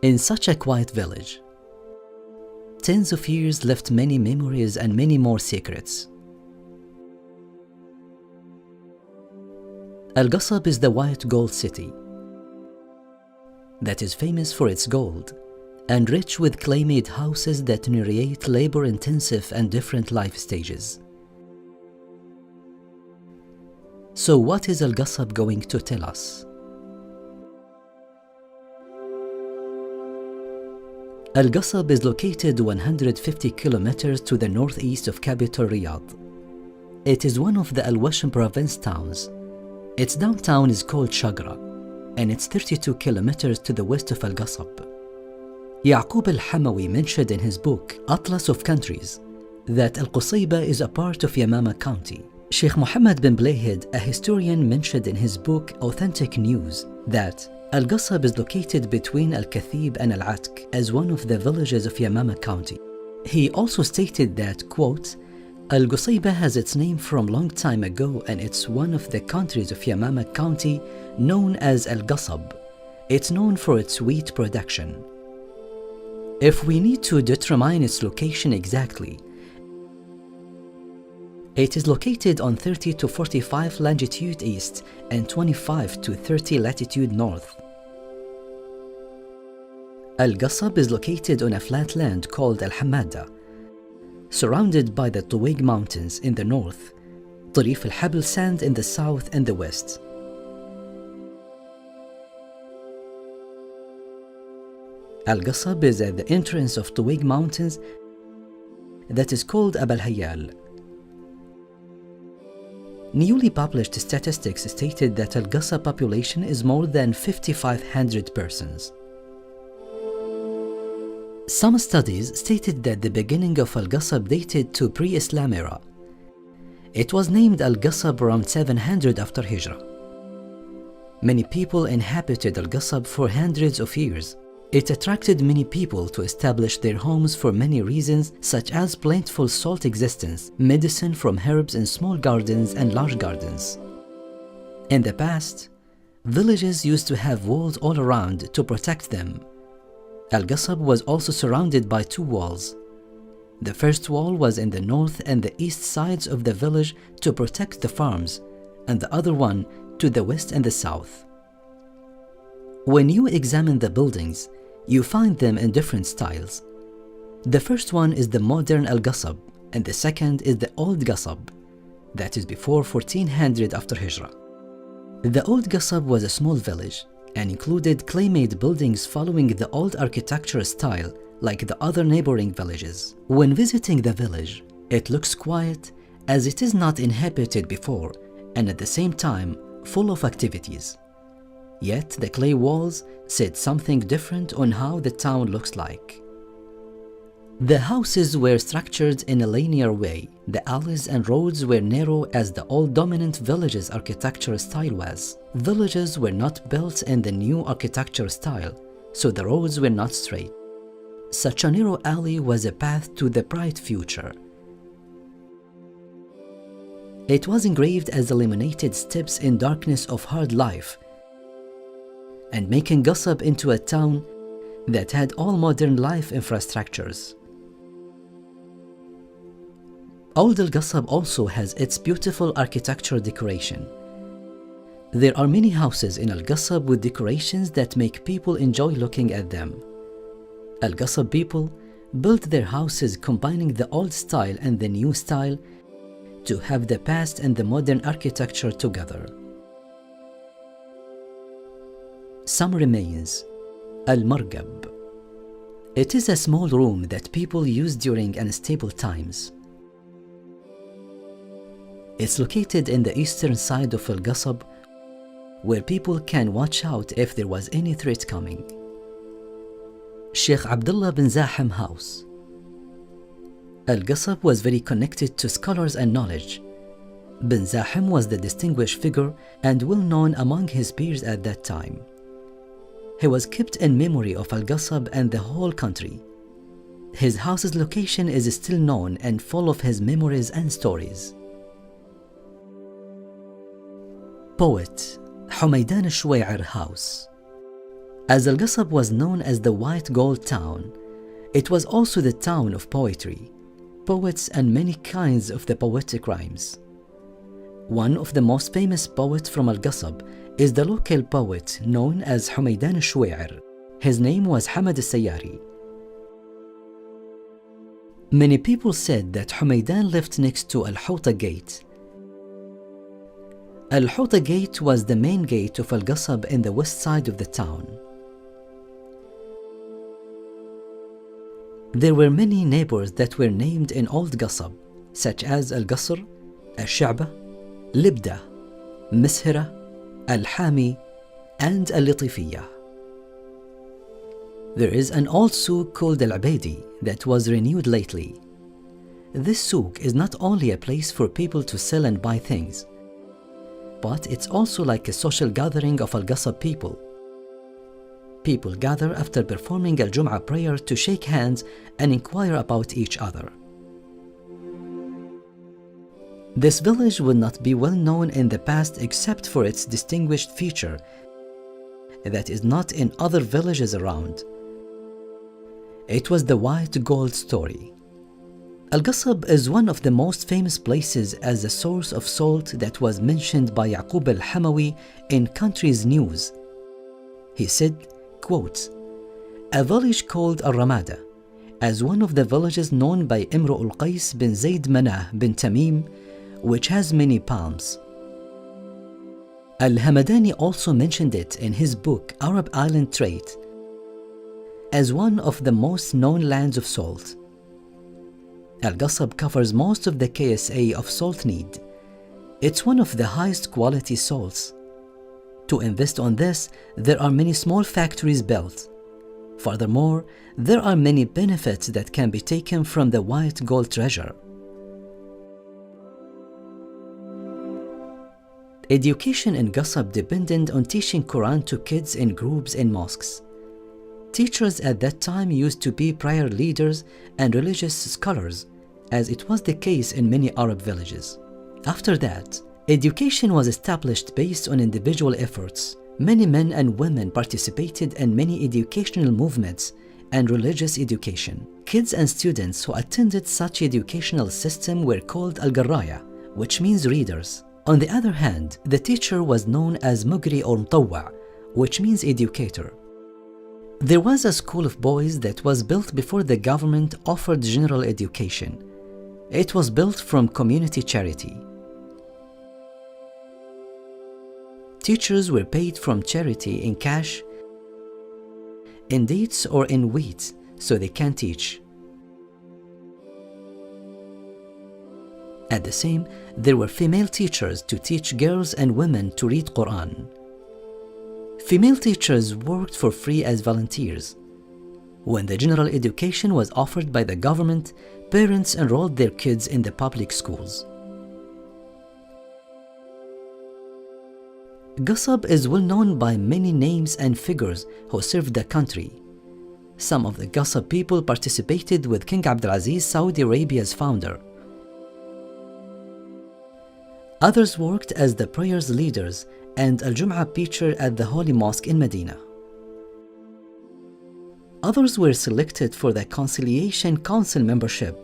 In such a quiet village, tens of years left many memories and many more secrets. القصب is the white gold city that is famous for its gold and rich with clay-made houses that narrate labor-intensive and different life stages. So what is القصب going to tell us? القصب is located 150 kilometers to the northeast of capital Riyadh. It is one of the Al Washm province towns. Its downtown is called Shagra, and it's 32 kilometers to the west of القصب. Yaqub al-Hamawi mentioned in his book Atlas of Countries that Al-Qusayba is a part of Yamama County. Sheikh Muhammad bin Blayhed, a historian, mentioned in his book Authentic News that القصب is located between Al-Kathib and Al-Atq as one of the villages of Yamama County. He also stated that, quote, Al-Qusayba has its name from long time ago and it's one of the countries of Yamama County known as Al-Qasab. It's known for its wheat production. If we need to determine its location exactly, it is located on 30 to 45 longitude east and 25 to 30 latitude north. Al-Qasab is located on a flat land called Al-Hamada, surrounded by the Tuwayq Mountains in the north, Tarif al-Habl Sand in the south and the west. Al-Qasab is at the entrance of Tuwayq Mountains that is called Abul Hayal. Newly published statistics stated that Al-Qasab population is more than 5,500 persons. Some studies stated that the beginning of Al-Qasab dated to pre-Islam era. It was named Al-Qasab around 700 after Hijrah. Many people inhabited Al-Qasab for hundreds of years. It attracted many people to establish their homes for many reasons, such as plentiful salt existence, medicine from herbs in small gardens and large gardens. In the past, villages used to have walls all around to protect them. Al-Qasab was also surrounded by two walls. The first wall was in the north and the east sides of the village to protect the farms, and the other one to the west and the south. When you examine the buildings, you find them in different styles. The first one is the modern Al-Qasab, and the second is the old Qasab, that is before 1400 after Hijrah. The old Qasab was a small village and included clay-made buildings following the old architecture style like the other neighboring villages. When visiting the village, it looks quiet as it is not inhabited before and at the same time full of activities. Yet the clay walls said something different on how the town looks like. The houses were structured in a linear way. The alleys and roads were narrow as the old dominant village's architecture style was. Villages were not built in the new architecture style, so the roads were not straight. Such a narrow alley was a path to the bright future. It was engraved as illuminated steps in darkness of hard life, and making Qasab into a town that had all modern life infrastructures. Old Al-Qasab also has its beautiful architectural decoration. There are many houses in Al-Qasab with decorations that make people enjoy looking at them. Al-Qasab people built their houses combining the old style and the new style to have the past and the modern architecture together. Some remains. Al-Margab. It is a small room that people use during unstable times. It's located in the eastern side of Al-Qasab, where people can watch out if there was any threat coming. Sheikh Abdullah bin Zahim House. Al-Qasab was very connected to scholars and knowledge. Bin Zahim was the distinguished figure and well known among his peers at that time. He was kept in memory of Al-Qasab and the whole country. His house's location is still known and full of his memories and stories. Poet Humaydan al-Shuway'ir House. As القصب was known as the White Gold Town, it was also the town of poetry, poets and many kinds of the poetic rhymes. One of the most famous poets from القصب is the local poet known as حميدان الشويعر. His name was Hamad al-Sayyari. Many people said that Humaidan lived next to Al-Houta Gate. Al-Houta Gate was the main gate of Al-Qasab in the west side of the town. There were many neighbors that were named in Old Qasab, such as Al-Qasr, Al-Sha'ba, Libda, Mishira, Al-Hami, and Al-Latifiyah. There is an old souk called Al-Abedi that was renewed lately. This souk is not only a place for people to sell and buy things, but it's also like a social gathering of Al-Qasab people. People gather after performing Al-Jum'ah prayer to shake hands and inquire about each other. This village would not be well known in the past except for its distinguished feature that is not in other villages around. It was the white gold story. Al-Qasab is one of the most famous places as a source of salt that was mentioned by Yaqub al-Hamawi in Country's News. He said, quote, "A village called Al-Ramada, as one of the villages known by Imru al-Qais bin Zayd Manah bin Tamim, which has many palms." Al-Hamadani also mentioned it in his book Arab Island Trade as one of the most known lands of salt. Al-Qasab covers most of the KSA of salt need. It's one of the highest quality salts. To invest on this, there are many small factories built. Furthermore, there are many benefits that can be taken from the white gold treasure. Education in Qasab depended on teaching Quran to kids in groups in mosques. Teachers at that time used to be prayer leaders and religious scholars, as it was the case in many Arab villages. After that, education was established based on individual efforts. Many men and women participated in many educational movements and religious education. Kids and students who attended such educational system were called al-Garraya, which means readers. On the other hand, the teacher was known as Mugri or Mtawwa, which means educator. There was a school of boys that was built before the government offered general education. It was built from community charity. Teachers were paid from charity in cash, in dates or in wheat, so they can teach. At the same, there were female teachers to teach girls and women to read Quran. Female teachers worked for free as volunteers. When the general education was offered by the government, parents enrolled their kids in the public schools. Qasab is well known by many names and figures who served the country. Some of the Qasab people participated with King Abdulaziz, Saudi Arabia's founder. Others worked as the prayers leaders and Al-Jum'ah preacher at the Holy Mosque in Medina. Others were selected for the Conciliation Council membership.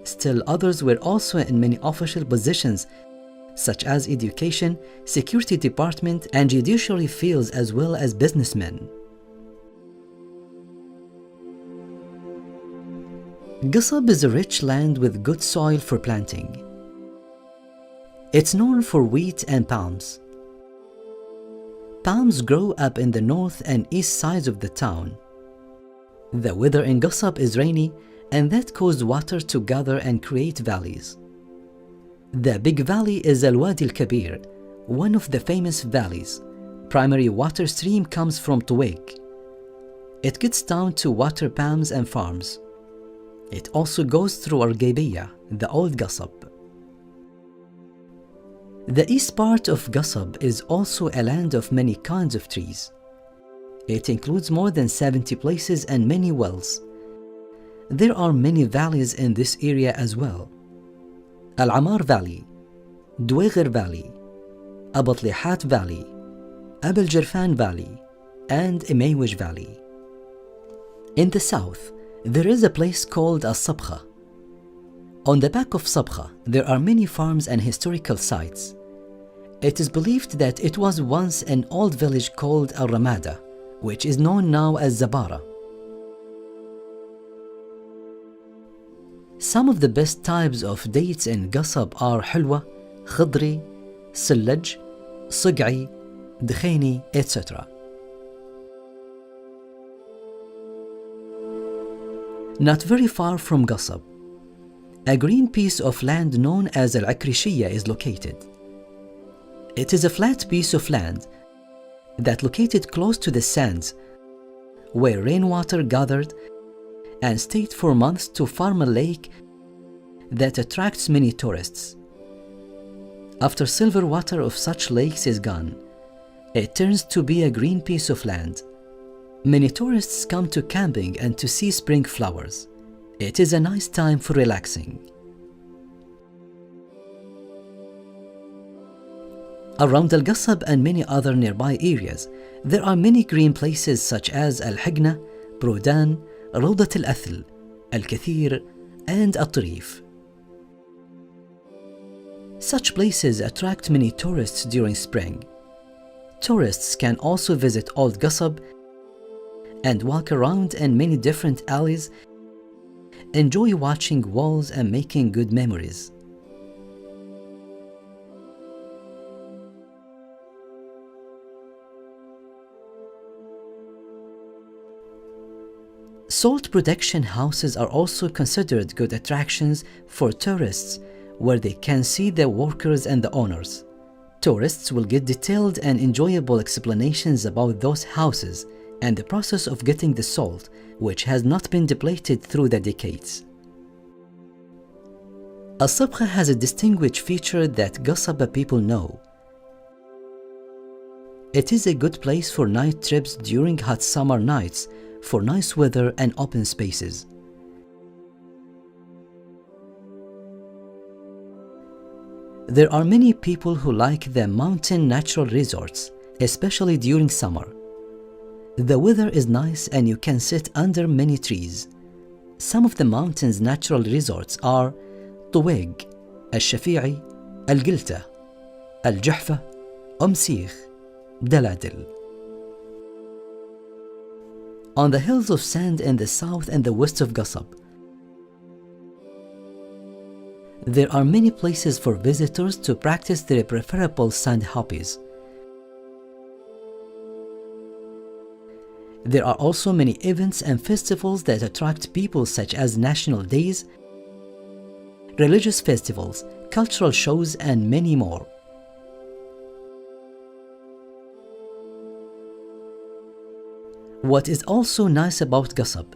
Still others were also in many official positions such as education, security department, and judiciary fields as well as businessmen. Qasab is a rich land with good soil for planting. It's known for wheat and palms. Palms grow up in the north and east sides of the town. The weather in Qasab is rainy, and that caused water to gather and create valleys. The big valley is Al-Wadi Al-Kabir, one of the famous valleys. Primary water stream comes from Tuwaiq. It gets down to water palms and farms. It also goes through Al-Gaybiyah, the old Qasab. The east part of Qasab is also a land of many kinds of trees. It includes more than 70 places and many wells. There are many valleys in this area as well. Al-Amar Valley, Duwagher Valley, Abatlihat Valley, Abel Jirfan Valley, and Imeiwish Valley. In the south, there is a place called الصبخة. On the back of Sabkha, there are many farms and historical sites. It is believed that it was once an old village called Al-Ramada, which is known now as Zabara. Some of the best types of dates in Qasab are Hulwa, Khidri, Sillaj, Sig'i, Dkheni, etc. Not very far from Qasab, a green piece of land known as Al-Akrishiyya is located. It is a flat piece of land that located close to the sands where rainwater gathered and stayed for months to form a lake that attracts many tourists. After silver water of such lakes is gone, it turns to be a green piece of land. Many tourists come to camping and to see spring flowers. It is a nice time for relaxing. Around Al-Qasab and many other nearby areas, there are many green places such as Al-Higna, Brudan, Rawdat Al-Athal, Al-Kathir, and Al-Tarif. Such places attract many tourists during spring. Tourists can also visit Old Qasab and walk around in many different alleys, enjoy watching walls and making good memories. Salt production houses are also considered good attractions for tourists where they can see the workers and the owners. Tourists will get detailed and enjoyable explanations about those houses and the process of getting the salt, which has not been depleted through the decades. Al-Sabkha has a distinguished feature that Qasaba people know. It is a good place for night trips during hot summer nights for nice weather and open spaces. There are many people who like the mountain natural resorts, especially during summer. The weather is nice and you can sit under many trees. Some of the mountain's natural resorts are طويق, الشفيعي, القلتة, الجحفة, سيخ, دلادل. On the hills of sand in the south and the west of Qasab, there are many places for visitors to practice their preferable sand hobbies. There are also many events and festivals that attract people such as national days, religious festivals, cultural shows, and many more. What is also nice about Qasab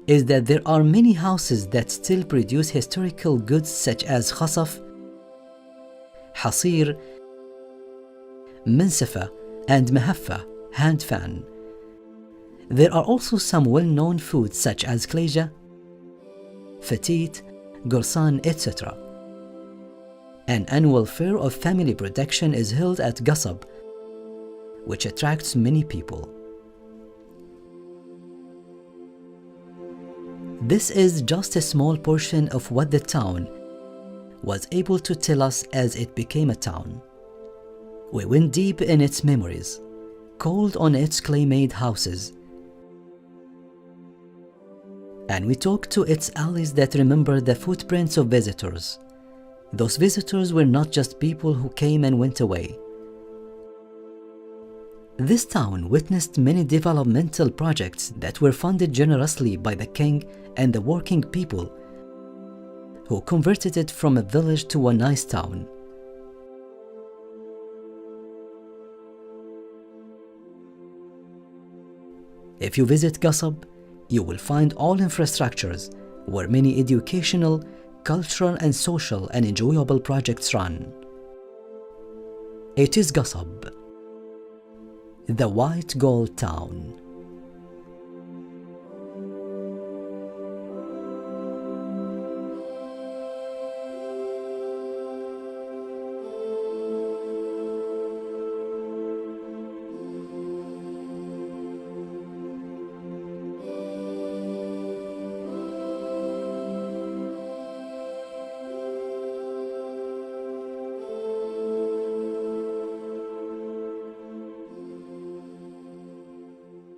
is that there are many houses that still produce historical goods such as khasaf, hasir, منسفة, and mahaffa, hand fan. There are also some well-known foods such as kleja, fatit, gorsan, etc. An annual fair of family production is held at Qasab, which attracts many people. This is just a small portion of what the town was able to tell us as it became a town. We went deep in its memories, called on its clay-made houses, and we talked to its alleys that remember the footprints of visitors. Those visitors were not just people who came and went away. This town witnessed many developmental projects that were funded generously by the king and the working people who converted it from a village to a nice town. If you visit Qasab, you will find all infrastructures where many educational, cultural, and social and enjoyable projects run. It is Qasab, the white gold town.